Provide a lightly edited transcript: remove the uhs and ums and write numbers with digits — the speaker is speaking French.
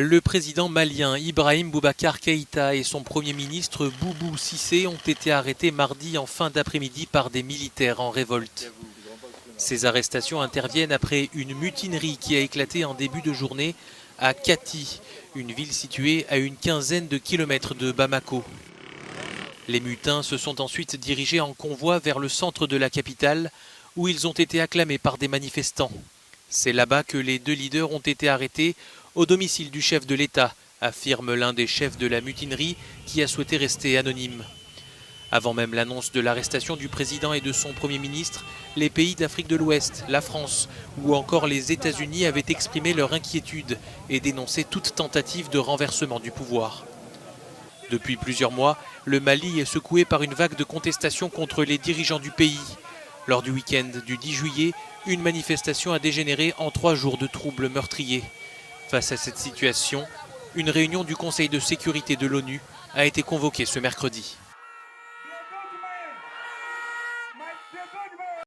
Le président malien Ibrahim Boubacar Keïta et son premier ministre Boubou Cissé ont été arrêtés mardi en fin d'après-midi par des militaires en révolte. Ces arrestations interviennent après une mutinerie qui a éclaté en début de journée à Kati, une ville située à une quinzaine de kilomètres de Bamako. Les mutins se sont ensuite dirigés en convoi vers le centre de la capitale, où ils ont été acclamés par des manifestants. C'est là-bas que les deux leaders ont été arrêtés au domicile du chef de l'État, affirme l'un des chefs de la mutinerie qui a souhaité rester anonyme. Avant même l'annonce de l'arrestation du président et de son Premier ministre, les pays d'Afrique de l'Ouest, la France ou encore les États-Unis avaient exprimé leur inquiétude et dénoncé toute tentative de renversement du pouvoir. Depuis plusieurs mois, le Mali est secoué par une vague de contestation contre les dirigeants du pays. Lors du week-end du 10 juillet, une manifestation a dégénéré en 3 jours de troubles meurtriers. Face à cette situation, une réunion du Conseil de sécurité de l'ONU a été convoquée ce mercredi.